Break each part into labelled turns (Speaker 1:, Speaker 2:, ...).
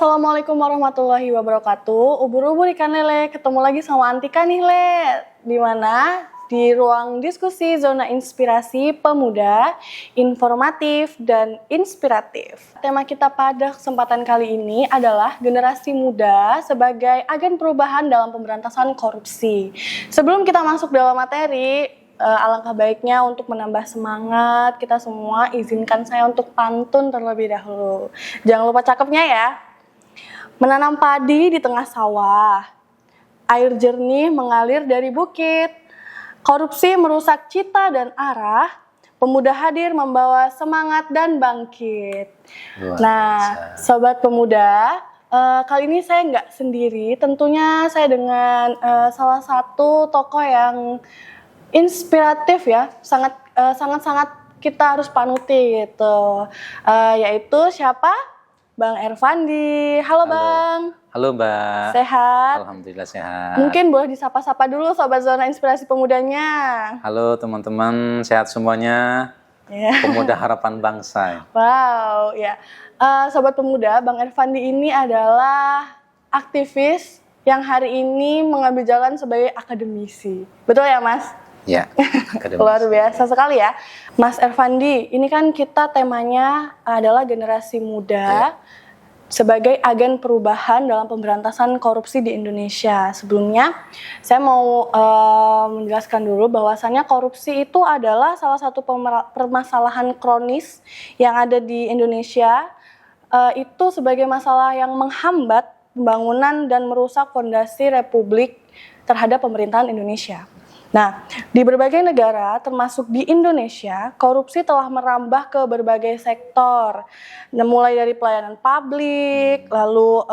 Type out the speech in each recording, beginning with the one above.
Speaker 1: Assalamualaikum warahmatullahi wabarakatuh. Ubur-ubur ikan lele, ketemu lagi sama Antika nih Le. Dimana di ruang diskusi zona inspirasi pemuda, informatif dan inspiratif. Tema kita pada kesempatan kali ini adalah generasi muda sebagai agen perubahan dalam pemberantasan korupsi. Sebelum kita masuk dalam materi, alangkah baiknya untuk menambah semangat kita semua, izinkan saya untuk pantun terlebih dahulu. Jangan lupa cakepnya ya. Menanam padi di tengah sawah, air jernih mengalir dari bukit, korupsi merusak cita dan arah, pemuda hadir membawa semangat dan bangkit. Nah, sobat pemuda, kali ini saya nggak sendiri, tentunya saya dengan salah satu tokoh yang inspiratif ya, sangat kita harus panuti gitu, yaitu siapa? Bang Ervandi. Halo Bang.
Speaker 2: Halo Mbak.
Speaker 1: Sehat?
Speaker 2: Alhamdulillah sehat.
Speaker 1: Mungkin boleh disapa-sapa dulu Sobat Zona Inspirasi Pemudanya.
Speaker 2: Halo teman-teman, sehat semuanya. Pemuda harapan bangsa.
Speaker 1: Wow, ya. Sobat Pemuda, Bang Ervandi ini adalah aktivis yang hari ini mengambil jalan sebagai akademisi. Betul ya Mas?
Speaker 2: Ya,
Speaker 1: luar biasa sekali ya. Mas Ervandi, ini kan kita temanya adalah generasi muda sebagai agen perubahan dalam pemberantasan korupsi di Indonesia. Sebelumnya, saya mau menjelaskan dulu bahwasannya korupsi itu adalah salah satu permasalahan kronis yang ada di Indonesia. Itu sebagai masalah yang menghambat pembangunan dan merusak fondasi republik terhadap pemerintahan Indonesia. Nah, di berbagai negara, termasuk di Indonesia, korupsi telah merambah ke berbagai sektor. Nah, mulai dari pelayanan publik, lalu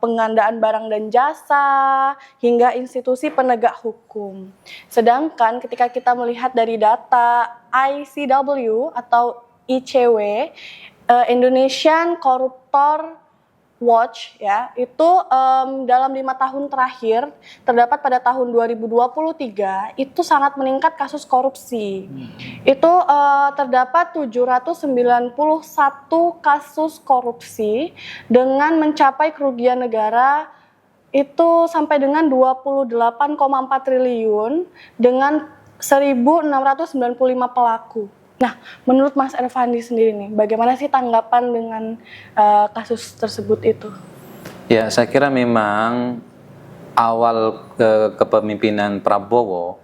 Speaker 1: pengadaan barang dan jasa, hingga institusi penegak hukum. Sedangkan ketika kita melihat dari data ICW atau ICW, Indonesian Corruptor Watch ya, itu dalam 5 tahun terakhir terdapat pada tahun 2023 itu sangat meningkat kasus korupsi. Itu terdapat 791 kasus korupsi dengan mencapai kerugian negara itu sampai dengan 28,4 triliun dengan 1.695 pelaku. Nah, menurut Mas Ervandi sendiri nih, bagaimana sih tanggapan dengan kasus tersebut itu?
Speaker 2: Ya, saya kira memang awal kepemimpinan Prabowo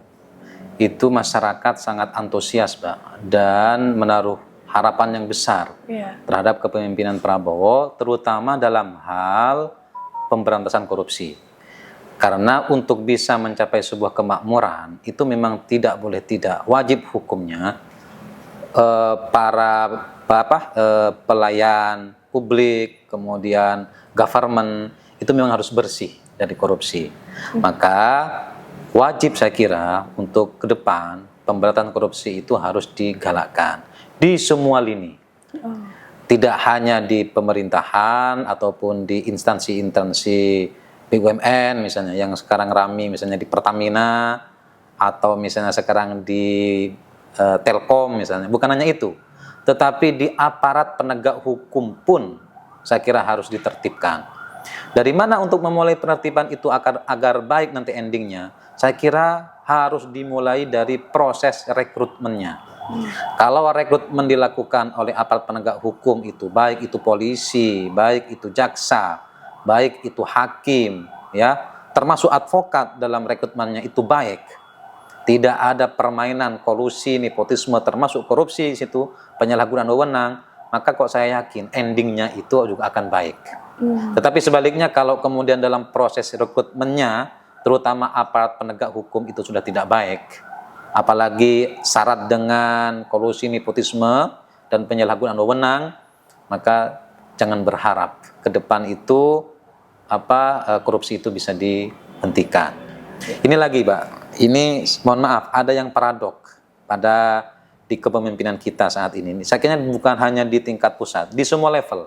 Speaker 2: itu masyarakat sangat antusias, Mbak, dan menaruh harapan yang besar terhadap kepemimpinan Prabowo, terutama dalam hal pemberantasan korupsi. Karena untuk bisa mencapai sebuah kemakmuran, itu memang tidak boleh tidak, wajib hukumnya para pelayan publik, kemudian government itu memang harus bersih dari korupsi. Maka wajib saya kira untuk ke depan pemberantasan korupsi itu harus digalakkan di semua lini. Tidak hanya di pemerintahan ataupun di instansi-instansi BUMN misalnya yang sekarang ramai, misalnya di Pertamina atau misalnya sekarang di Telkom misalnya, bukan hanya itu, tetapi di aparat penegak hukum pun saya kira harus ditertibkan. Dari mana untuk memulai penertiban itu agar baik nanti endingnya? Saya kira harus dimulai dari proses rekrutmennya. Kalau rekrutmen dilakukan oleh aparat penegak hukum itu, baik itu polisi, baik itu jaksa, baik itu hakim, ya, termasuk advokat dalam rekrutmennya itu baik. Tidak ada permainan, kolusi, nepotisme, termasuk korupsi di situ, penyalahgunaan wewenang, maka kok saya yakin endingnya itu juga akan baik. Tetapi sebaliknya kalau kemudian dalam proses rekrutmennya, terutama aparat penegak hukum itu sudah tidak baik, apalagi syarat dengan kolusi, nepotisme, dan penyalahgunaan wewenang, maka jangan berharap ke depan itu korupsi itu bisa dihentikan. Ini lagi, Pak. Ini mohon maaf, ada yang paradok di kepemimpinan kita saat ini. Saya kira bukan hanya di tingkat pusat, di semua level.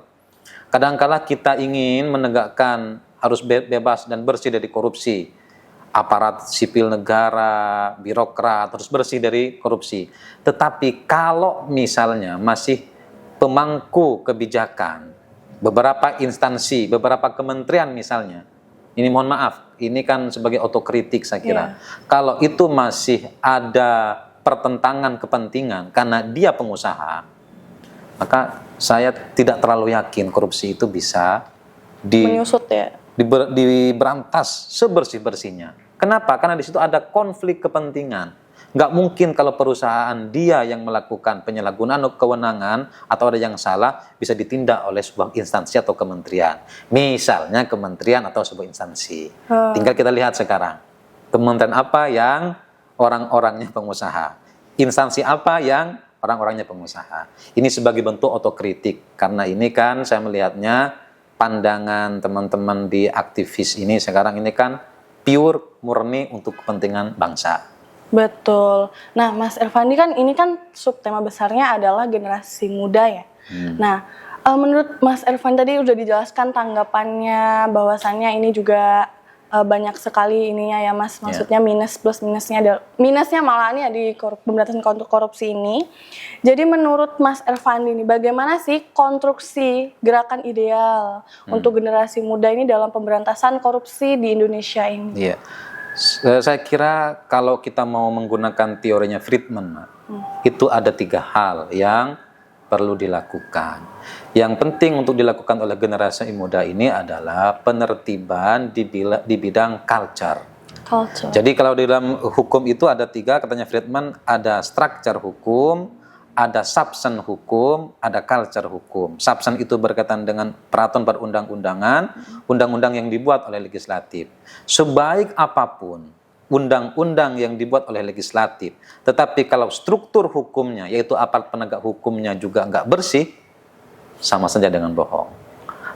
Speaker 2: Kadangkala kita ingin menegakkan harus bebas dan bersih dari korupsi. Aparat sipil negara, birokrat harus bersih dari korupsi. Tetapi kalau misalnya masih pemangku kebijakan beberapa instansi, beberapa kementerian misalnya, ini mohon maaf, ini kan sebagai otokritik saya kira. Kalau itu masih ada pertentangan kepentingan karena dia pengusaha, maka saya tidak terlalu yakin korupsi itu bisa
Speaker 1: Menyusut ya.
Speaker 2: diberantas sebersih-bersihnya. Kenapa? Karena di situ ada konflik kepentingan. Nggak mungkin kalau perusahaan dia yang melakukan penyalahgunaan kewenangan atau ada yang salah bisa ditindak oleh sebuah instansi atau kementerian. Misalnya kementerian atau sebuah instansi. Tinggal kita lihat sekarang. Kementerian apa yang orang-orangnya pengusaha. Instansi apa yang orang-orangnya pengusaha. Ini sebagai bentuk otokritik. Karena ini kan saya melihatnya pandangan teman-teman di aktivis ini sekarang ini kan pure murni untuk kepentingan bangsa.
Speaker 1: Betul. Nah, Mas Irfandi kan ini kan subtema besarnya adalah generasi muda ya. Nah, menurut Mas Irfandi tadi udah dijelaskan tanggapannya bahwasannya ini juga banyak sekali ininya ya Mas. Maksudnya minus plus minusnya malah nih ya di pemberantasan korupsi ini. Jadi menurut Mas Irfandi ini bagaimana sih konstruksi gerakan ideal untuk generasi muda ini dalam pemberantasan korupsi di Indonesia ini?
Speaker 2: Iya. Saya kira kalau kita mau menggunakan teorinya Friedman, itu ada 3 hal yang perlu dilakukan. Yang penting untuk dilakukan oleh generasi muda ini adalah penertiban di bidang culture. Jadi kalau di dalam hukum itu ada 3, katanya Friedman, ada structure hukum, ada substance hukum, ada culture hukum. Substance itu berkaitan dengan peraturan perundang-undangan, undang-undang yang dibuat oleh legislatif. Sebaik apapun undang-undang yang dibuat oleh legislatif, tetapi kalau struktur hukumnya, yaitu aparat penegak hukumnya juga nggak bersih, sama saja dengan bohong.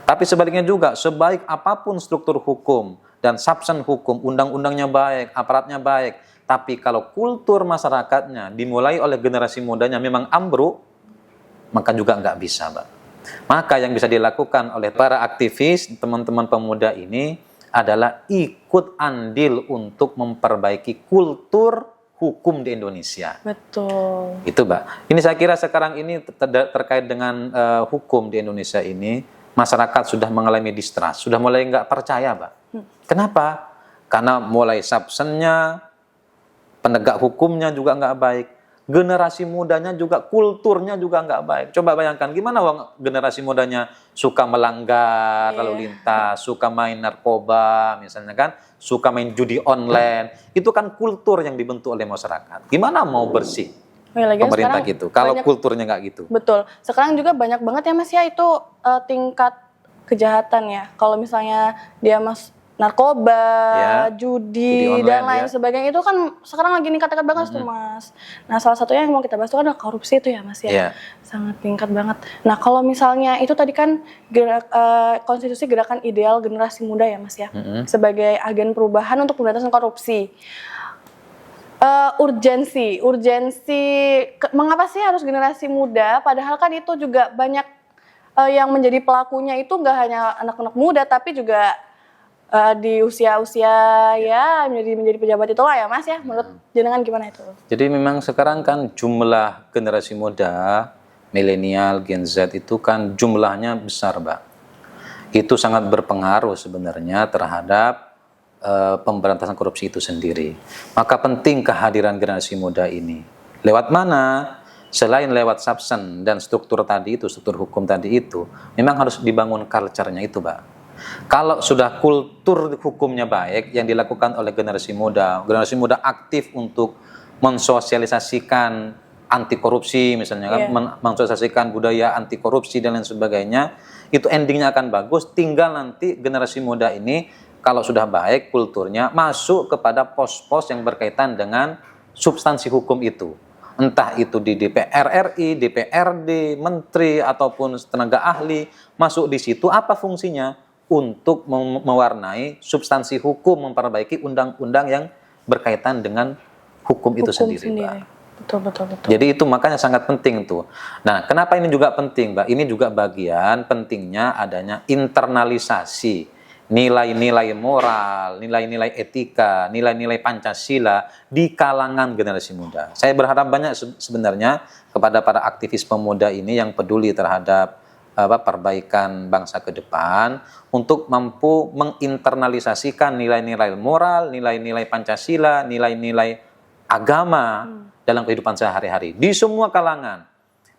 Speaker 2: Tapi sebaliknya juga, sebaik apapun struktur hukum dan substance hukum, undang-undangnya baik, aparatnya baik, tapi kalau kultur masyarakatnya dimulai oleh generasi mudanya memang ambruk, maka juga nggak bisa, Mbak. Maka yang bisa dilakukan oleh para aktivis, teman-teman pemuda ini adalah ikut andil untuk memperbaiki kultur hukum di Indonesia.
Speaker 1: Betul.
Speaker 2: Itu, Mbak. Ini saya kira sekarang ini terkait dengan hukum di Indonesia ini, masyarakat sudah mengalami distrust, sudah mulai nggak percaya, Mbak. Kenapa? Karena mulai substansinya, penegak hukumnya juga nggak baik, generasi mudanya juga kulturnya juga nggak baik. Coba bayangkan gimana generasi mudanya suka melanggar lalu lintas, suka main narkoba misalnya kan, suka main judi online. Itu kan kultur yang dibentuk oleh masyarakat. Gimana mau bersih pemerintah gitu kalau kulturnya nggak gitu?
Speaker 1: Betul. Sekarang juga banyak banget ya Mas ya itu tingkat kejahatan ya. Kalau misalnya dia narkoba, judi dan lain sebagainya itu kan sekarang lagi meningkat banget tuh Mas. Nah salah satunya yang mau kita bahas itu kan adalah korupsi itu ya Mas ya, sangat meningkat banget. Nah kalau misalnya itu tadi kan konstitusi gerakan ideal generasi muda ya Mas ya, sebagai agen perubahan untuk pemberantasan korupsi. Urgensi, mengapa sih harus generasi muda? Padahal kan itu juga banyak yang menjadi pelakunya itu nggak hanya anak-anak muda tapi juga di usia-usia ya menjadi pejabat itulah ya Mas ya. Menurut jenengan gimana itu?
Speaker 2: Jadi memang sekarang kan jumlah generasi muda, milenial, Gen Z itu kan jumlahnya besar, Mbak. Itu sangat berpengaruh sebenarnya terhadap pemberantasan korupsi itu sendiri. Maka penting kehadiran generasi muda ini. Lewat mana? Selain lewat substance dan struktur tadi itu, struktur hukum tadi itu, memang harus dibangun culture-nya itu, Mbak. Kalau sudah kultur hukumnya baik yang dilakukan oleh generasi muda aktif untuk mensosialisasikan anti korupsi misalnya kan, mensosialisasikan budaya anti korupsi dan lain sebagainya, itu endingnya akan bagus. Tinggal nanti generasi muda ini kalau sudah baik kulturnya masuk kepada pos-pos yang berkaitan dengan substansi hukum itu. Entah itu di DPR RI, DPRD, menteri ataupun tenaga ahli, masuk di situ apa fungsinya? Untuk mewarnai substansi hukum, memperbaiki undang-undang yang berkaitan dengan hukum itu sendiri, Mbak.
Speaker 1: Betul.
Speaker 2: Jadi itu makanya sangat penting tuh. Nah, kenapa ini juga penting, Mbak? Ini juga bagian pentingnya adanya internalisasi nilai-nilai moral, nilai-nilai etika, nilai-nilai Pancasila di kalangan generasi muda. Saya berharap banyak sebenarnya kepada para aktivis pemuda ini yang peduli terhadap perbaikan bangsa ke depan untuk mampu menginternalisasikan nilai-nilai moral, nilai-nilai Pancasila, nilai-nilai agama dalam kehidupan sehari-hari di semua kalangan.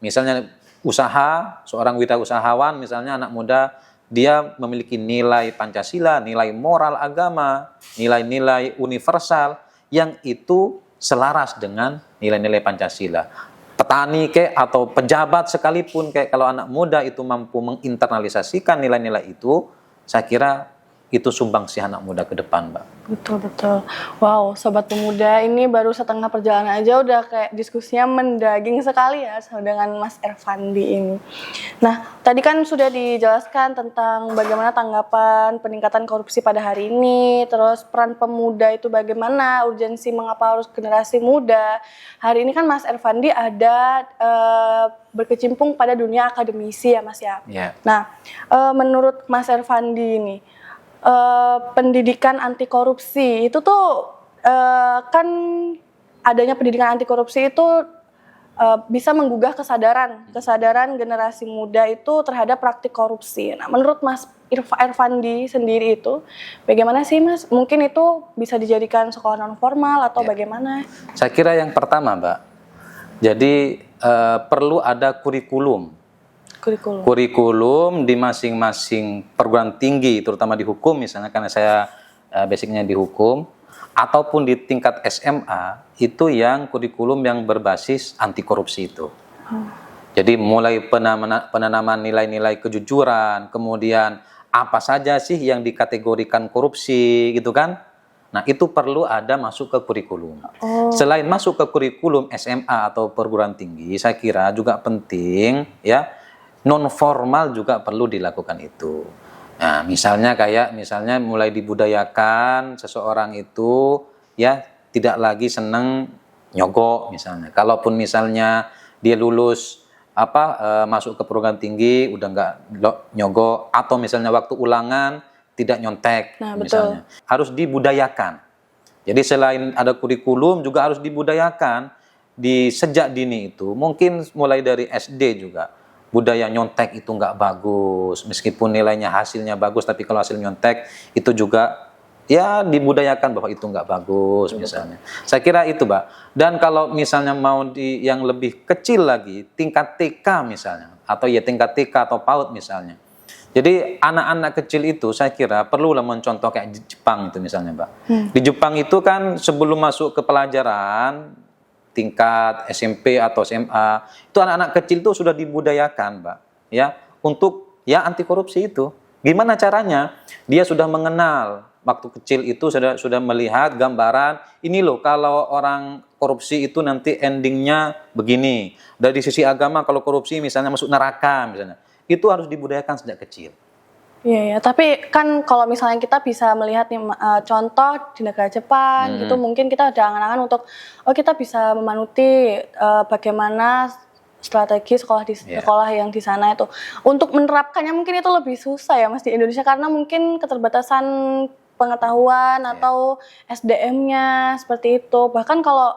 Speaker 2: Misalnya usaha, seorang wirausahawan misalnya anak muda, dia memiliki nilai Pancasila, nilai moral agama, nilai-nilai universal yang itu selaras dengan nilai-nilai Pancasila. Petani atau pejabat sekalipun kalau anak muda itu mampu menginternalisasikan nilai-nilai itu, saya kira itu sumbangsi anak muda ke depan, Mbak.
Speaker 1: Betul. Wow, Sobat Pemuda, ini baru setengah perjalanan aja udah kayak diskusinya mendaging sekali ya dengan Mas Ervandi ini. Nah, tadi kan sudah dijelaskan tentang bagaimana tanggapan peningkatan korupsi pada hari ini, terus peran pemuda itu bagaimana, urgensi mengapa harus generasi muda. Hari ini kan Mas Ervandi ada berkecimpung pada dunia akademisi ya Mas ya.
Speaker 2: Yeah.
Speaker 1: Nah, menurut Mas Ervandi ini, pendidikan anti korupsi itu tuh kan adanya pendidikan anti korupsi itu bisa menggugah kesadaran generasi muda itu terhadap praktik korupsi. Nah, menurut Mas Ervandi sendiri itu bagaimana sih Mas? Mungkin itu bisa dijadikan sekolah non formal atau bagaimana?
Speaker 2: Saya kira yang pertama, Mbak, jadi perlu ada kurikulum di masing-masing perguruan tinggi, terutama di hukum misalnya, karena saya basicnya di hukum, ataupun di tingkat SMA, itu yang kurikulum yang berbasis anti korupsi itu. Jadi mulai penanaman nilai-nilai kejujuran, kemudian apa saja sih yang dikategorikan korupsi gitu kan. Nah, itu perlu ada masuk ke kurikulum. Selain masuk ke kurikulum SMA atau perguruan tinggi, saya kira juga penting ya, non formal juga perlu dilakukan itu. Nah, misalnya mulai dibudayakan seseorang itu ya tidak lagi seneng nyogok misalnya. Kalaupun misalnya dia lulus masuk ke perguruan tinggi udah nggak nyogok, atau misalnya waktu ulangan tidak nyontek misalnya. Harus dibudayakan. Jadi selain ada kurikulum juga harus dibudayakan di sejak dini itu. Mungkin mulai dari SD juga. Budaya nyontek itu nggak bagus, meskipun nilainya hasilnya bagus, tapi kalau hasil nyontek itu juga ya dibudayakan bahwa itu nggak bagus misalnya. Saya kira itu, Mbak. Dan kalau misalnya mau yang lebih kecil lagi, tingkat TK misalnya, atau ya tingkat TK atau PAUD misalnya. Jadi anak-anak kecil itu saya kira perlulah mencontoh kayak di Jepang itu misalnya, Mbak. Di Jepang itu kan sebelum masuk ke pelajaran tingkat SMP atau SMA, itu anak-anak kecil itu sudah dibudayakan, Mbak, ya, untuk ya anti korupsi itu. Gimana caranya? Dia sudah mengenal waktu kecil itu, sudah melihat gambaran ini loh, kalau orang korupsi itu nanti endingnya begini. Dari sisi agama kalau korupsi misalnya masuk neraka misalnya. Itu harus dibudayakan sejak kecil.
Speaker 1: Iya, tapi kan kalau misalnya kita bisa melihat nih contoh di negara Jepang gitu, mungkin kita ada angan-angan untuk kita bisa memanuti bagaimana strategi sekolah yang di sana itu. Untuk menerapkannya mungkin itu lebih susah ya Mas di Indonesia, karena mungkin keterbatasan pengetahuan atau SDM-nya seperti itu. Bahkan kalau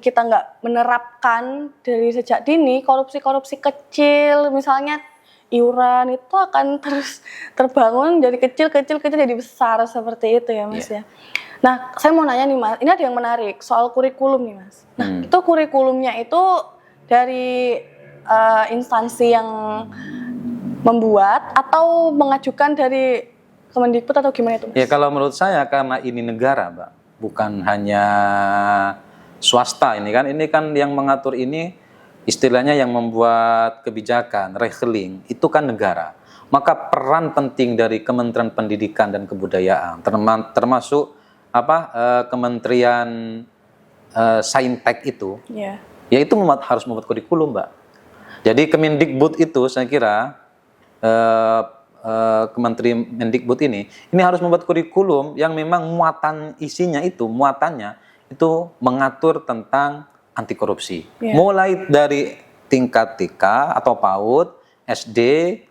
Speaker 1: kita nggak menerapkan dari sejak dini, korupsi-korupsi kecil misalnya iuran itu akan terus terbangun dari kecil jadi besar seperti itu ya Mas ya. Nah, saya mau nanya nih Mas, ini ada yang menarik soal kurikulum nih Mas. Nah, itu kurikulumnya itu dari instansi yang membuat atau mengajukan dari Kemendikbud atau gimana itu Mas?
Speaker 2: Ya kalau menurut saya karena ini negara, Mbak, bukan hanya swasta ini kan yang mengatur ini, istilahnya yang membuat kebijakan, regeling, itu kan negara. Maka peran penting dari Kementerian Pendidikan dan Kebudayaan, termasuk Kementerian Saintek itu, yaitu harus membuat kurikulum, Mbak. Jadi Kemendikbud itu saya kira, Kementerian Mendikbud ini harus membuat kurikulum yang memang muatannya itu mengatur tentang anti korupsi. Mulai dari tingkat TK atau PAUD, SD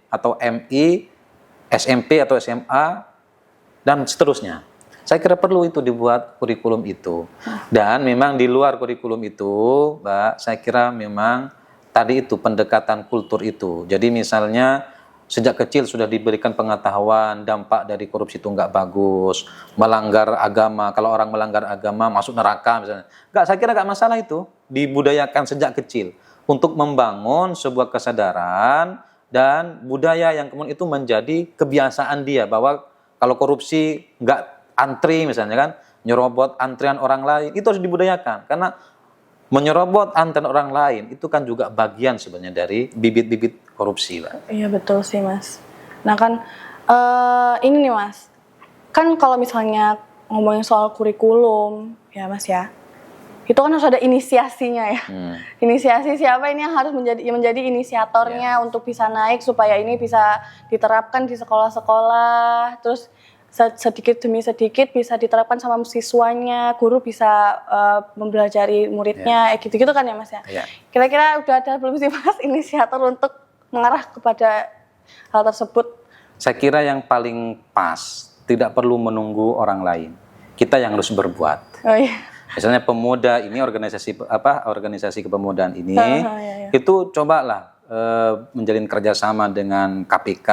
Speaker 2: atau MI, SMP atau SMA, dan seterusnya. Saya kira perlu itu dibuat kurikulum itu. Dan memang di luar kurikulum itu, Mbak, saya kira memang tadi itu pendekatan kultur itu. Jadi misalnya sejak kecil sudah diberikan pengetahuan dampak dari korupsi itu nggak bagus, melanggar agama, kalau orang melanggar agama masuk neraka misalnya. Nggak, saya kira nggak masalah itu, dibudayakan sejak kecil untuk membangun sebuah kesadaran dan budaya yang kemudian itu menjadi kebiasaan dia, bahwa kalau korupsi nggak antri misalnya kan, nyerobot antrian orang lain, itu harus dibudayakan. Karena menyerobot antrian orang lain itu kan juga bagian sebenarnya dari bibit-bibit korupsi, Pak.
Speaker 1: Iya betul sih Mas. Nah kan ini nih Mas, kan kalau misalnya ngomongin soal kurikulum ya Mas ya, itu kan harus ada inisiasinya ya. Inisiasi siapa ini yang harus menjadi inisiatornya untuk bisa naik supaya ini bisa diterapkan di sekolah-sekolah, terus sedikit demi sedikit bisa diterapkan sama siswanya, guru bisa mempelajari muridnya, gitu-gitu kan ya Mas ya. Kira-kira udah ada belum sih Mas inisiator untuk mengarah kepada hal tersebut?
Speaker 2: Saya kira yang paling pas, tidak perlu menunggu orang lain, kita yang harus berbuat.
Speaker 1: Oh iya.
Speaker 2: Misalnya pemuda ini, organisasi kepemudaan ini, itu cobalah menjalin kerjasama dengan KPK,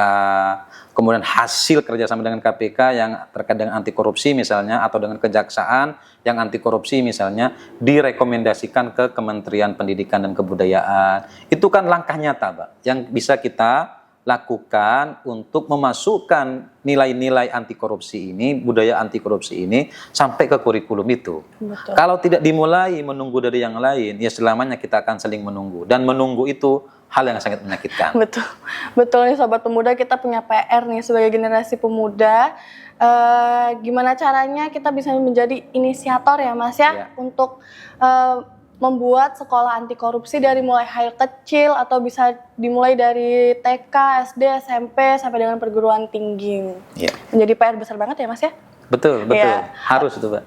Speaker 2: kemudian hasil kerjasama dengan KPK yang terkait dengan anti korupsi misalnya, atau dengan kejaksaan yang anti korupsi misalnya, direkomendasikan ke Kementerian Pendidikan dan Kebudayaan. Itu kan langkah nyata, Pak, yang bisa kita lakukan untuk memasukkan nilai-nilai anti korupsi ini, budaya anti korupsi ini sampai ke kurikulum itu.
Speaker 1: Betul.
Speaker 2: Kalau tidak dimulai menunggu dari yang lain, ya selamanya kita akan saling menunggu, dan menunggu itu hal yang sangat menyakitkan.
Speaker 1: Betul, betul nih Sobat Pemuda, kita punya PR nih sebagai generasi pemuda. Gimana caranya kita bisa menjadi inisiator ya Mas ya, untuk membuat sekolah anti korupsi dari mulai hal kecil atau bisa dimulai dari TK, SD, SMP sampai dengan perguruan tinggi. Menjadi PR besar banget ya Mas ya?
Speaker 2: Betul, harus itu Pak.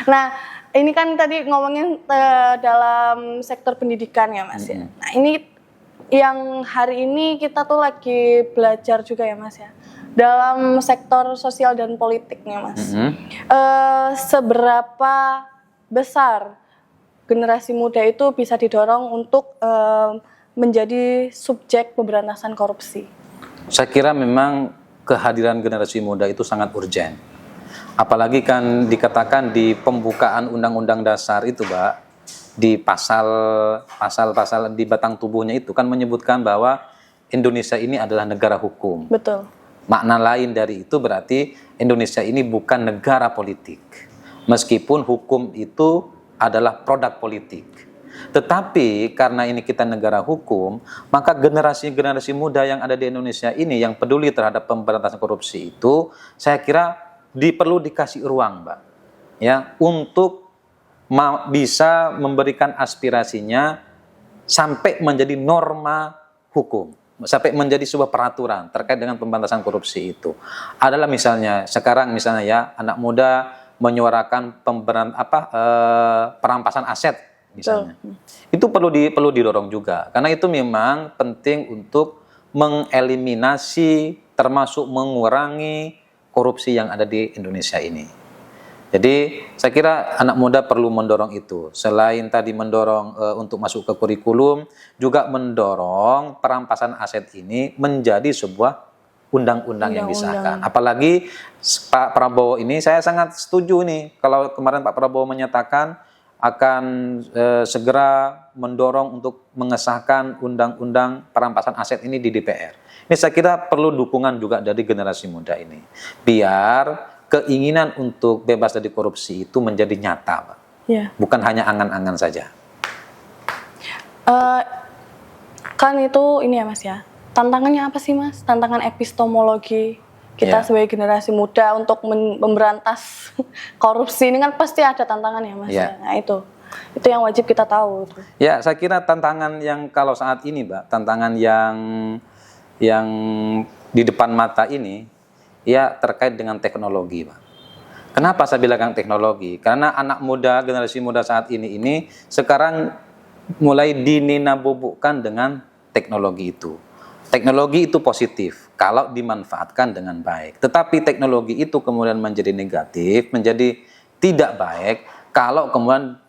Speaker 1: Nah, ini kan tadi ngomongin dalam sektor pendidikan ya Mas ya. Nah, ini yang hari ini kita tuh lagi belajar juga ya Mas ya, dalam sektor sosial dan politiknya Mas. Seberapa besar generasi muda itu bisa didorong untuk menjadi subjek pemberantasan korupsi?
Speaker 2: Saya kira memang kehadiran generasi muda itu sangat urgen. Apalagi kan dikatakan di pembukaan Undang-Undang Dasar itu, Pak, di pasal-pasal di batang tubuhnya itu kan menyebutkan bahwa Indonesia ini adalah negara hukum.
Speaker 1: Betul.
Speaker 2: Makna lain dari itu berarti Indonesia ini bukan negara politik. Meskipun hukum itu adalah produk politik. Tetapi karena ini kita negara hukum, maka generasi-generasi muda yang ada di Indonesia ini yang peduli terhadap pemberantasan korupsi itu, saya kira perlu dikasih ruang, Mbak, ya, untuk bisa memberikan aspirasinya sampai menjadi norma hukum, sampai menjadi sebuah peraturan terkait dengan pemberantasan korupsi itu. Adalah misalnya sekarang misalnya ya, anak muda menyuarakan perampasan aset misalnya. Itu perlu didorong juga, karena itu memang penting untuk mengeliminasi termasuk mengurangi korupsi yang ada di Indonesia ini. Jadi saya kira anak muda perlu mendorong itu. Selain tadi mendorong untuk masuk ke kurikulum, juga mendorong perampasan aset ini menjadi sebuah undang-undang yang disahkan. Apalagi Pak Prabowo ini, saya sangat setuju nih kalau kemarin Pak Prabowo menyatakan akan segera mendorong untuk mengesahkan undang-undang perampasan aset ini di DPR. Ini saya kira perlu dukungan juga dari generasi muda ini, biar keinginan untuk bebas dari korupsi itu menjadi nyata, Pak. Bukan hanya angan-angan saja.
Speaker 1: Kan itu ini ya Mas ya, tantangannya apa sih Mas? Tantangan epistemologi kita sebagai generasi muda untuk memberantas korupsi ini kan pasti ada tantangan ya Mas. Nah itu yang wajib kita tahu.
Speaker 2: Ya, saya kira tantangan yang kalau saat ini, Mbak, tantangan yang di depan mata ini ya terkait dengan teknologi, Pak. Kenapa saya bilang teknologi? Karena anak muda, generasi muda saat ini sekarang mulai dininabubukkan dengan teknologi itu. Teknologi itu positif kalau dimanfaatkan dengan baik. Tetapi teknologi itu kemudian menjadi negatif, menjadi tidak baik kalau kemudian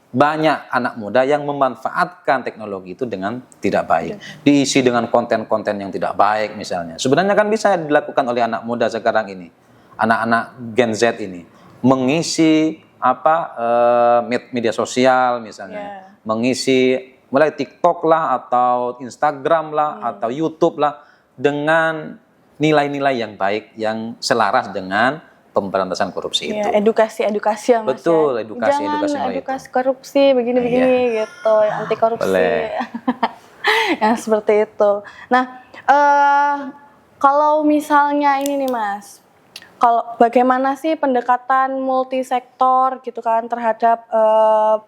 Speaker 2: banyak anak muda yang memanfaatkan teknologi itu dengan tidak baik, diisi dengan konten-konten yang tidak baik misalnya. Sebenarnya kan bisa dilakukan oleh anak muda sekarang ini, anak-anak Gen Z ini, mengisi media sosial misalnya, mengisi mulai TikTok lah atau Instagram lah atau YouTube lah dengan nilai-nilai yang baik yang selaras dengan pemberantasan korupsi itu.
Speaker 1: Edukasi ya Mas.
Speaker 2: Betul,
Speaker 1: ya.
Speaker 2: edukasi
Speaker 1: Edukasi korupsi begini-begini gitu, anti korupsi.
Speaker 2: Boleh.
Speaker 1: Yang seperti itu. Nah, kalau misalnya ini nih Mas, kalau bagaimana sih pendekatan multisektor gitu kan terhadap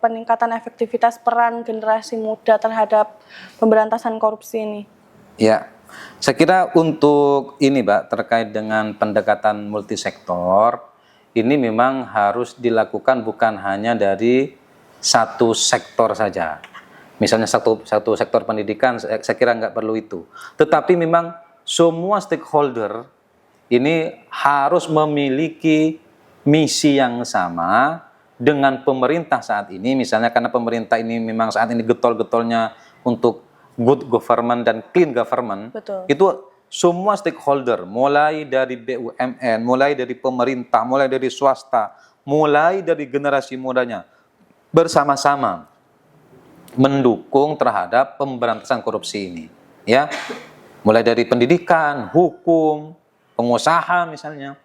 Speaker 1: peningkatan efektivitas peran generasi muda terhadap pemberantasan korupsi ini?
Speaker 2: Ya, saya kira untuk ini Mbak, terkait dengan pendekatan multisektor, ini memang harus dilakukan bukan hanya dari satu sektor saja. Misalnya satu sektor pendidikan, saya kira nggak perlu itu. Tetapi memang semua stakeholder ini harus memiliki misi yang sama dengan pemerintah saat ini. Misalnya karena pemerintah ini memang saat ini getol-getolnya untuk good government dan clean government.
Speaker 1: Betul.
Speaker 2: Itu semua stakeholder, mulai dari BUMN, mulai dari pemerintah, mulai dari swasta, mulai dari generasi mudanya, bersama-sama mendukung terhadap pemberantasan korupsi ini. Ya, mulai dari pendidikan, hukum, pengusaha misalnya,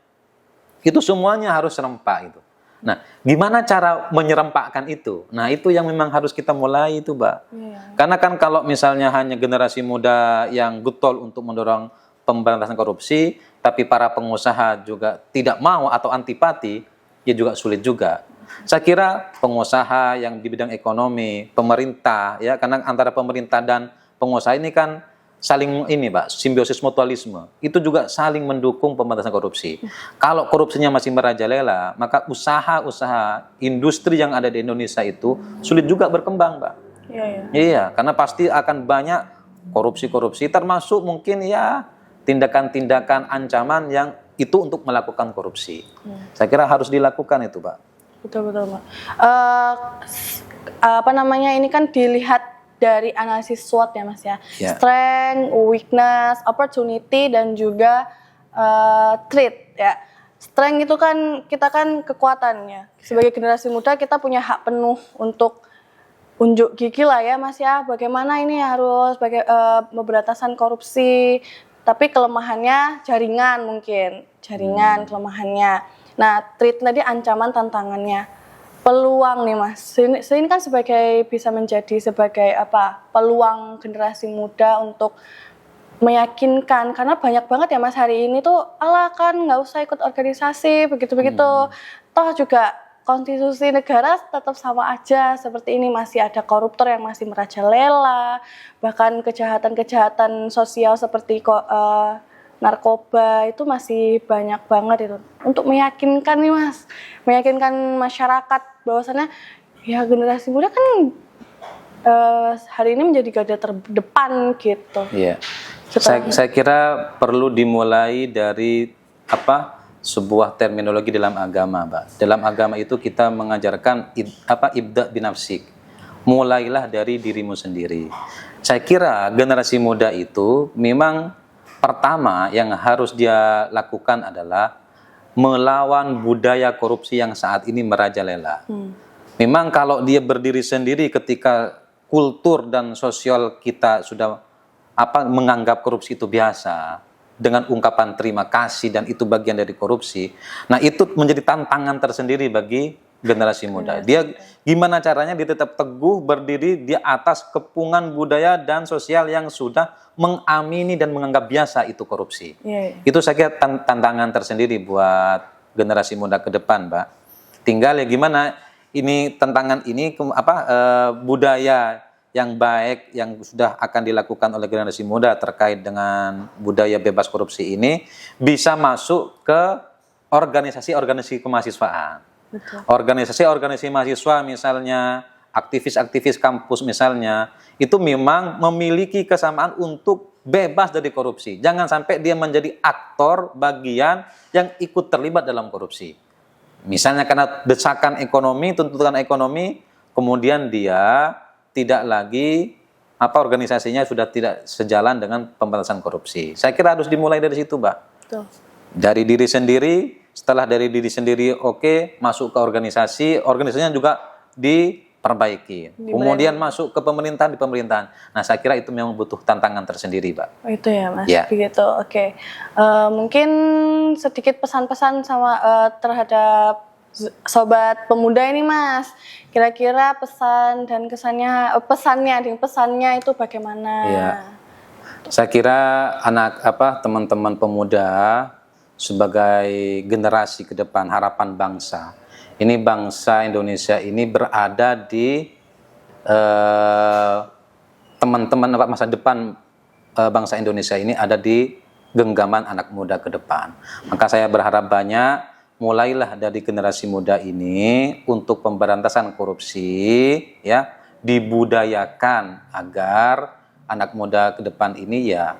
Speaker 2: itu semuanya harus serempak itu. Nah, gimana cara menyerempakkan itu? Nah, itu yang memang harus kita mulai itu, Mbak. Karena kan kalau misalnya hanya generasi muda yang getol untuk mendorong pemberantasan korupsi, tapi para pengusaha juga tidak mau atau antipati, ya juga sulit juga. Saya kira pengusaha yang di bidang ekonomi, pemerintah, ya, karena antara pemerintah dan pengusaha ini kan saling ini Pak, simbiosis mutualisme, itu juga saling mendukung pemberantasan korupsi. Kalau korupsinya masih merajalela, maka usaha-usaha industri yang ada di Indonesia itu sulit juga berkembang, Pak. Iya, karena pasti akan banyak korupsi-korupsi, termasuk mungkin ya tindakan-tindakan ancaman yang itu untuk melakukan korupsi. Saya kira harus dilakukan itu, Pak.
Speaker 1: Betul, Pak. Ini kan dilihat dari analisis SWOT ya Mas ya. Strength, weakness, opportunity, dan juga threat ya. Strength itu kan kita kan kekuatannya. Sebagai generasi muda kita punya hak penuh untuk unjuk gigi lah ya Mas ya. Bagaimana ini harus pemberantasan korupsi. Tapi kelemahannya jaringan mungkin. Jaringan kelemahannya. Nah, threat tadi ancaman tantangannya. Peluang nih Mas, ini kan bisa menjadi sebagai peluang generasi muda untuk meyakinkan, karena banyak banget ya Mas hari ini tuh kan nggak usah ikut organisasi begitu-begitu, toh juga konstitusi negara tetap sama aja seperti ini, masih ada koruptor yang masih merajalela, bahkan kejahatan-kejahatan sosial seperti narkoba itu masih banyak banget itu. Untuk meyakinkan nih Mas, meyakinkan masyarakat bahwasannya ya generasi muda kan hari ini menjadi garda terdepan gitu.
Speaker 2: Iya. Saya kira perlu dimulai dari sebuah terminologi dalam agama, Mbak. Dalam agama itu kita mengajarkan ibda binafsik. Mulailah dari dirimu sendiri. Saya kira generasi muda itu memang pertama yang harus dia lakukan adalah melawan budaya korupsi yang saat ini merajalela. Memang kalau dia berdiri sendiri ketika kultur dan sosial kita sudah menganggap korupsi itu biasa dengan ungkapan terima kasih dan itu bagian dari korupsi. Nah, itu menjadi tantangan tersendiri bagi generasi muda. Dia gimana caranya dia tetap teguh berdiri di atas kepungan budaya dan sosial yang sudah mengamini dan menganggap biasa itu korupsi. Itu saya kira tantangan tersendiri buat generasi muda ke depan, Mbak. Tinggal ya gimana ini tantangan ini budaya yang baik yang sudah akan dilakukan oleh generasi muda terkait dengan budaya bebas korupsi ini bisa masuk ke organisasi-organisasi kemahasiswaan. Organisasi-organisasi mahasiswa misalnya, aktivis-aktivis kampus misalnya, itu memang memiliki kesamaan untuk bebas dari korupsi. Jangan sampai dia menjadi aktor bagian yang ikut terlibat dalam korupsi. Misalnya karena desakan ekonomi, tuntutan ekonomi, kemudian dia tidak lagi organisasinya sudah tidak sejalan dengan pemberantasan korupsi. Saya kira harus dimulai dari situ, Mbak.
Speaker 1: Betul.
Speaker 2: Dari diri sendiri, setelah dari diri sendiri oke, masuk ke organisasi, organisasinya juga diperbaiki. Kemudian masuk ke pemerintahan, di pemerintahan. Nah, saya kira itu memang butuh tantangan tersendiri, Pak.
Speaker 1: Oh, itu ya, Mas.
Speaker 2: Ya.
Speaker 1: Begitu. Oke. Mungkin sedikit pesan-pesan sama terhadap sobat pemuda ini, Mas. Kira-kira pesan dan kesannya, pesannya itu bagaimana?
Speaker 2: Iya. Saya kira teman-teman pemuda sebagai generasi ke depan, harapan bangsa. Ini bangsa Indonesia ini berada di teman-teman masa depan bangsa Indonesia ini ada di genggaman anak muda ke depan. Maka saya berharap banyak mulailah dari generasi muda ini untuk pemberantasan korupsi ya dibudayakan agar anak muda ke depan ini ya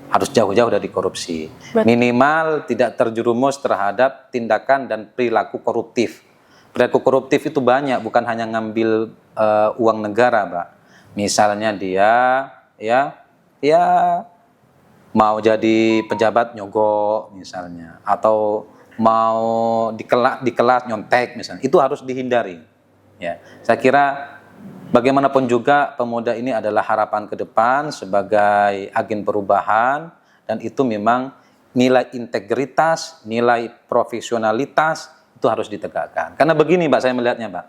Speaker 2: harus jauh-jauh dari korupsi. Minimal tidak terjerumus terhadap tindakan dan perilaku koruptif. Perilaku koruptif itu banyak, bukan hanya ngambil uang negara, Pak. Misalnya dia ya mau jadi pejabat nyogok misalnya, atau mau di kelas nyontek misalnya, itu harus dihindari. Ya, saya kira bagaimanapun juga pemuda ini adalah harapan ke depan sebagai agen perubahan, dan itu memang nilai integritas, nilai profesionalitas itu harus ditegakkan. Karena begini, Mbak, saya melihatnya, Mbak,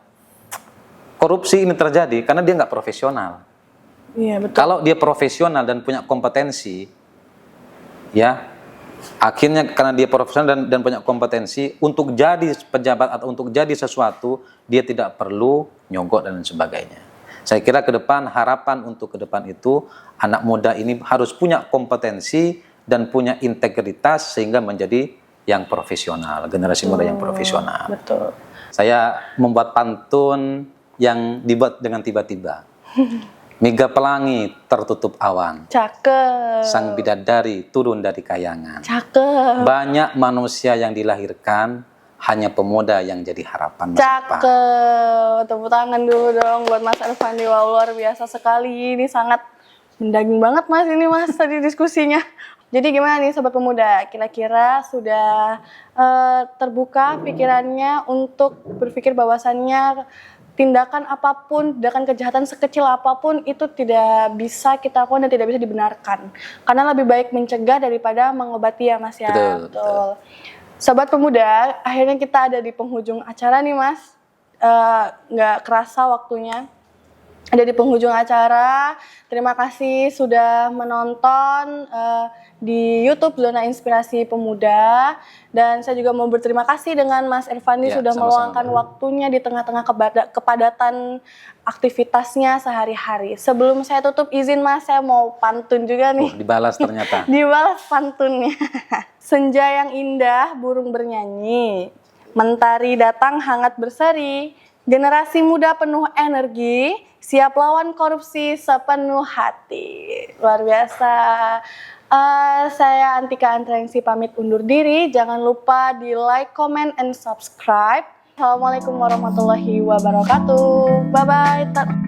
Speaker 2: korupsi ini terjadi karena dia nggak profesional.
Speaker 1: Iya, betul.
Speaker 2: Kalau dia profesional dan punya kompetensi, ya akhirnya karena dia profesional dan punya kompetensi untuk jadi pejabat atau untuk jadi sesuatu, dia tidak perlu nyogok dan sebagainya. Saya kira ke depan, harapan untuk ke depan itu anak muda ini harus punya kompetensi dan punya integritas sehingga menjadi yang profesional, generasi muda yang profesional.
Speaker 1: Betul.
Speaker 2: Saya membuat pantun yang dibuat dengan tiba-tiba. Mega pelangi tertutup awan.
Speaker 1: Cakep.
Speaker 2: Sang bidadari turun dari kayangan.
Speaker 1: Cakep.
Speaker 2: Banyak manusia yang dilahirkan, hanya pemuda yang jadi harapan masa depan.
Speaker 1: Cakep. Tepuk tangan dulu dong buat Mas Ervandi. Wow, luar biasa sekali. Ini sangat mendaging banget, Mas, ini, Mas, tadi diskusinya. Jadi gimana nih Sobat Pemuda? Kira-kira sudah terbuka pikirannya untuk berpikir bahwasannya tindakan apapun, tindakan kejahatan sekecil apapun itu tidak bisa kita lakukan dan tidak bisa dibenarkan. Karena lebih baik mencegah daripada mengobati ya, Mas, ya. Betul. Sobat Pemuda, akhirnya kita ada di penghujung acara nih, Mas. Nggak kerasa waktunya. Ada di penghujung acara. Terima kasih sudah menonton di YouTube Zona Inspirasi Pemuda, dan saya juga mau berterima kasih dengan Mas Ervandi sudah meluangkan waktunya di tengah-tengah kepadatan aktivitasnya sehari-hari. Sebelum saya tutup, izin Mas, saya mau pantun juga nih.
Speaker 2: Dibalas ternyata.
Speaker 1: Dibalas pantunnya. Senja yang indah, burung bernyanyi, mentari datang hangat berseri, generasi muda penuh energi, siap lawan korupsi sepenuh hati. Luar biasa. Saya Antika Antrengsi pamit undur diri. Jangan lupa di like, comment, and subscribe. Assalamualaikum warahmatullahi wabarakatuh. Bye-bye.